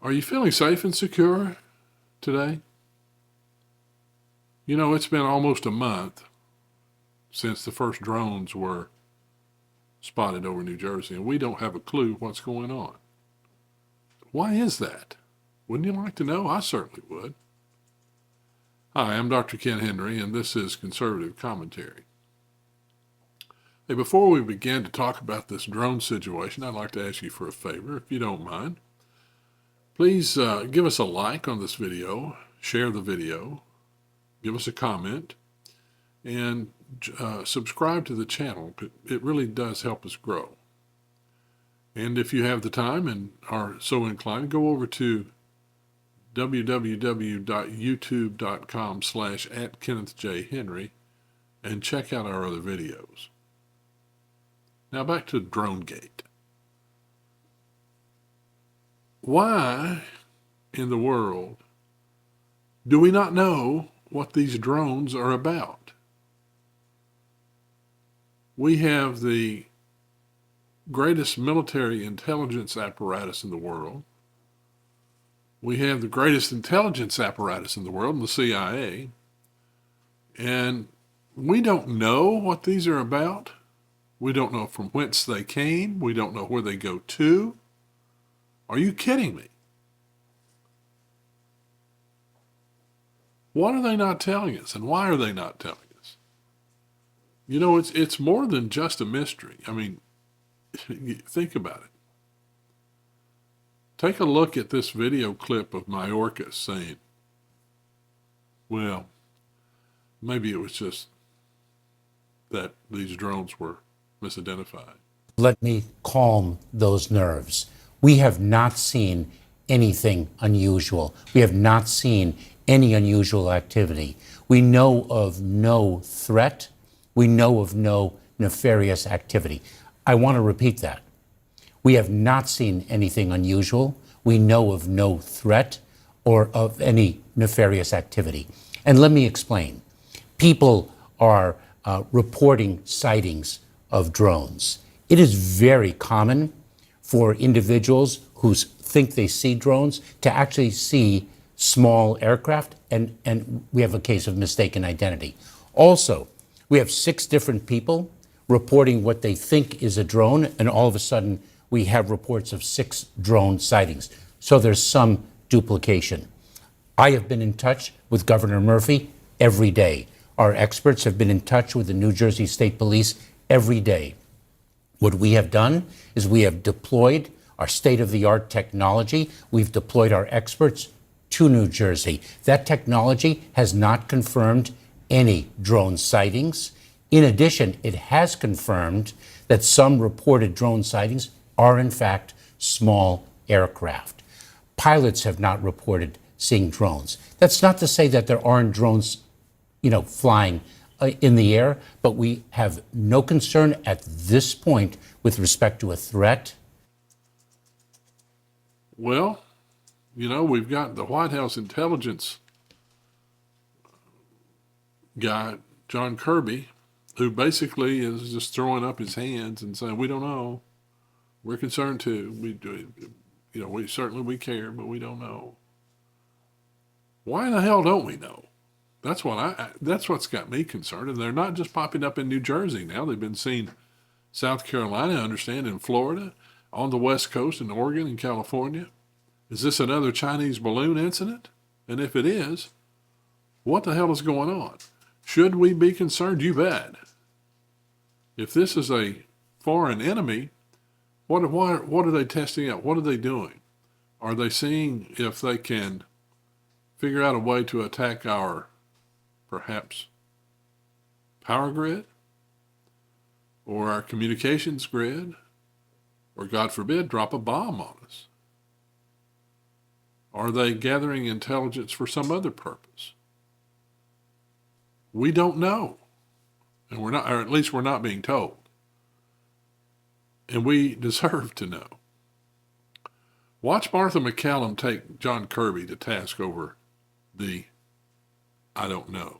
Are you feeling safe and secure today? You know, it's been almost a month since the first drones were spotted over New Jersey, and we don't have a clue what's going on. Why is that? Wouldn't you like to know? I certainly would. Hi, I'm Dr. Ken Henry, and this is Conservative Commentary. Hey, before we begin to talk about this drone situation, I'd like to ask you for a favor, if you don't mind. Please give us a like on this video, share the video, give us a comment, and subscribe to the channel. It really does help us grow. And if you have the time and are so inclined, go over to www.youtube.com/@KennethJHenry and check out our other videos. Now back to DroneGate. Why in the world do we not know what these drones are about? We have the greatest military intelligence apparatus in the world. We have the greatest intelligence apparatus in the world, the CIA. And we don't know what these are about. We don't know from whence they came. We don't know where they go to. Are you kidding me? What are they not telling us, and why are they not telling us? You know, it's more than just a mystery. I mean, think about it. Take a look at this video clip of Mayorkas saying, well, maybe it was just that these drones were misidentified. Let me calm those nerves. We have not seen anything unusual. We have not seen any unusual activity. We know of no threat. We know of no nefarious activity. I want to repeat that. We have not seen anything unusual. We know of no threat or of any nefarious activity. And let me explain. People are reporting sightings of drones. It is very common for individuals who think they see drones to actually see small aircraft, and we have a case of mistaken identity. Also, we have 6 different people reporting what they think is a drone, and all of a sudden we have reports of 6 drone sightings. So there's some duplication. I have been in touch with Governor Murphy every day. Our experts have been in touch with the New Jersey State Police every day. What we have done is we have deployed our state-of-the-art technology. We've deployed our experts to New Jersey. That technology has not confirmed any drone sightings. In addition, it has confirmed that some reported drone sightings are in fact small aircraft. Pilots have not reported seeing drones. That's not to say that there aren't drones, flying in the air, but we have no concern at this point with respect to a threat. Well, we've got the White House intelligence guy, John Kirby, who basically is just throwing up his hands and saying, we don't know. We're concerned too. We certainly care, but we don't know. Why in the hell don't we know? That's what's got me concerned. And they're not just popping up in New Jersey now. They've been seen South Carolina, I understand, in Florida, on the West Coast, in Oregon and California. Is this another Chinese balloon incident? And if it is, what the hell is going on? Should we be concerned? You bet. If this is a foreign enemy, what are they testing out? What are they doing? Are they seeing if they can figure out a way to attack our, perhaps, power grid? Or our communications grid? Or, God forbid, drop a bomb on us? Are they gathering intelligence for some other purpose? We don't know. And we're not, or at least we're not being told. And we deserve to know. Watch Martha McCallum take John Kirby to task over the I don't know.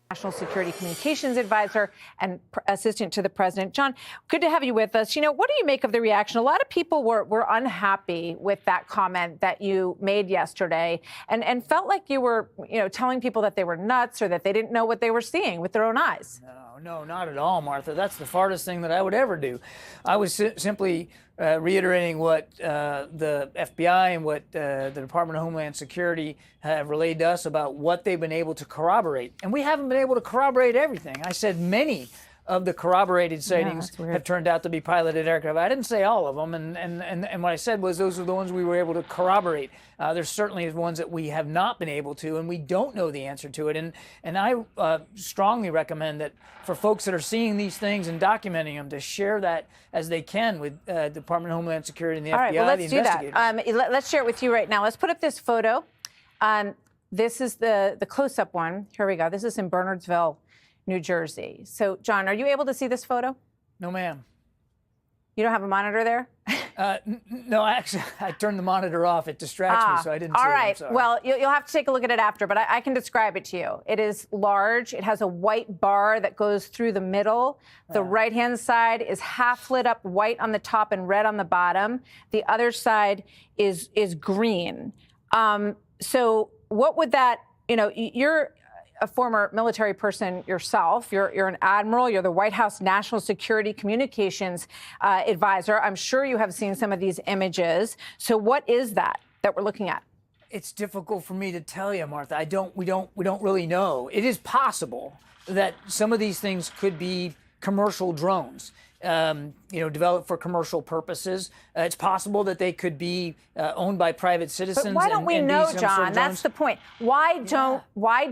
National Security Communications Advisor and Assistant to the President. John, good to have you with us. What do you make of the reaction? A lot of people were unhappy with that comment that you made yesterday and felt like you were, telling people that they were nuts or that they didn't know what they were seeing with their own eyes. No, not at all, Martha. That's the farthest thing that I would ever do. I was simply reiterating what the FBI and what the Department of Homeland Security have relayed to us about what they've been able to corroborate. And we haven't been able to corroborate everything. I said many of the corroborated sightings have turned out to be piloted aircraft. I didn't say all of them, and what I said was those are the ones we were able to corroborate. There's certainly ones that we have not been able to, and we don't know the answer to it. And I strongly recommend that for folks that are seeing these things and documenting them to share that as they can with the Department of Homeland Security and the FBI, right, well, let's the do investigators. That. Let's share it with you right now. Let's put up this photo. This is the close-up one. Here we go. This is in Bernardsville, New Jersey. So, John, are you able to see this photo? No, ma'am. You don't have a monitor there? No, actually, I turned the monitor off. It distracts me, so I didn't see all it. right. I'm sorry. Well, you'll have to take a look at it after, but I can describe it to you. It is large. It has a white bar that goes through the middle. The right-hand side is half lit up white on the top and red on the bottom. The other side is green. So what would that, you're a former military person yourself. You're an admiral. You're the White House National Security Communications Advisor. I'm sure you have seen some of these images. So what is that we're looking at? It's difficult for me to tell you, Martha. We don't really know. It is possible that some of these things could be commercial drones, developed for commerol purposes. It's possible that they could be owned by private citizens. But why don't we know, John? That's the point. Why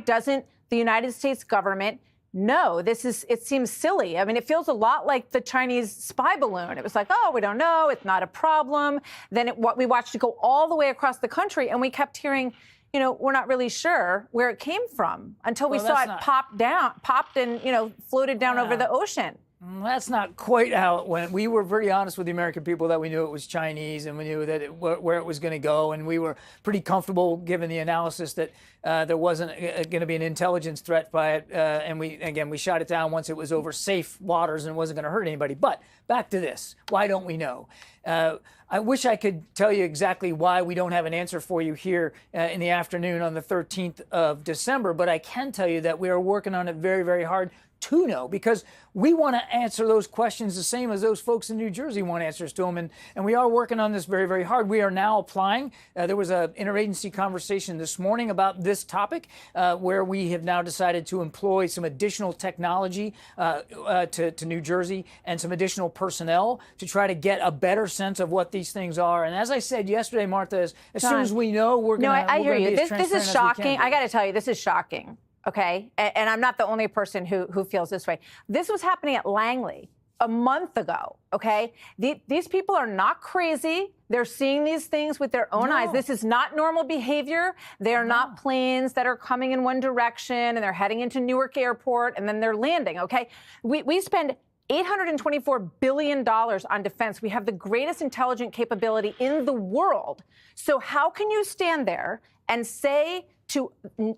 doesn't the United States government know? It seems silly. I mean, it feels a lot like the Chinese spy balloon. It was like, oh, we don't know. It's not a problem. Then we watched it go all the way across the country, and we kept hearing, we're not really sure where it came from until we saw it popped and, floated down over the ocean. That's not quite how it went. We were very honest with the American people that we knew it was Chinese and we knew that where it was going to go. And we were pretty comfortable, given the analysis, that there wasn't going to be an intelligence threat by it. And we shot it down once it was over safe waters and wasn't going to hurt anybody. But back to this. Why don't we know? I wish I could tell you exactly why we don't have an answer for you here in the afternoon on the 13th of December. But I can tell you that we are working on it very, very hard to know, because we want to answer those questions the same as those folks in New Jersey want answers to them. And we are working on this very, very hard. We are now applying. There was an interagency conversation this morning about this topic where we have now decided to employ some additional technology to New Jersey and some additional personnel to try to get a better sense of what these things are. And as I said yesterday, Martha, as soon as we know, we're going to. No, I hear you. This is shocking. I got to tell you, this is shocking. Okay, and I'm not the only person who feels this way. This was happening at Langley a month ago, okay? These people are not crazy. They're seeing these things with their own eyes. This is not normal behavior. They are not planes that are coming in one direction and they're heading into Newark Airport and then they're landing, okay? We spend $824 billion on defense. We have the greatest intelligent capability in the world. So how can you stand there and say to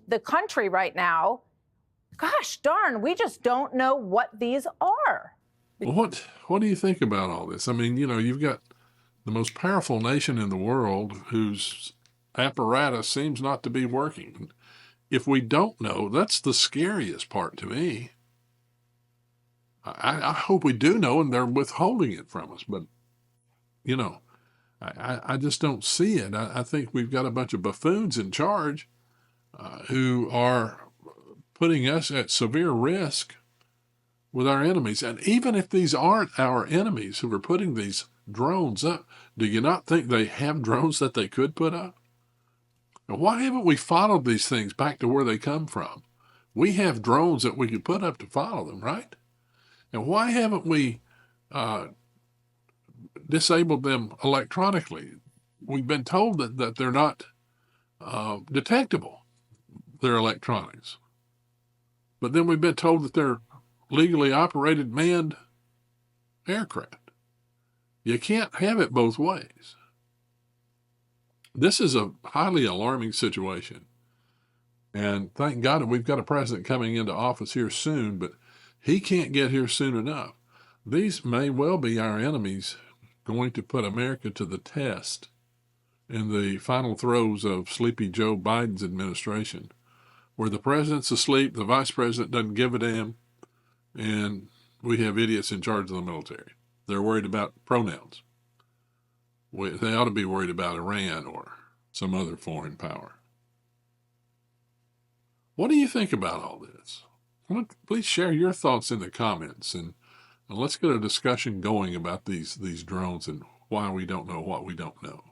the country right now, gosh darn, we just don't know what these are? Well, what do you think about all this? I mean, you've got the most powerful nation in the world whose apparatus seems not to be working. If we don't know, that's the scariest part to me. I hope we do know and they're withholding it from us, but, I just don't see it. I think we've got a bunch of buffoons in charge who are putting us at severe risk with our enemies. And even if these aren't our enemies who are putting these drones up, do you not think they have drones that they could put up? And why haven't we followed these things back to where they come from? We have drones that we could put up to follow them, right? And why haven't we disabled them electronically? We've been told that they're not detectable. They're electronics. But then we've been told that they're legally operated manned aircraft. You can't have it both ways. This is a highly alarming situation. And thank God that we've got a president coming into office here soon, but he can't get here soon enough. These may well be our enemies going to put America to the test in the final throes of sleepy Joe Biden's administration, where the president's asleep, the vice president doesn't give a damn, and we have idiots in charge of the military. They're worried about pronouns. They ought to be worried about Iran or some other foreign power. What do you think about all this? Please share your thoughts in the comments, and let's get a discussion going about these drones and why we don't know what we don't know.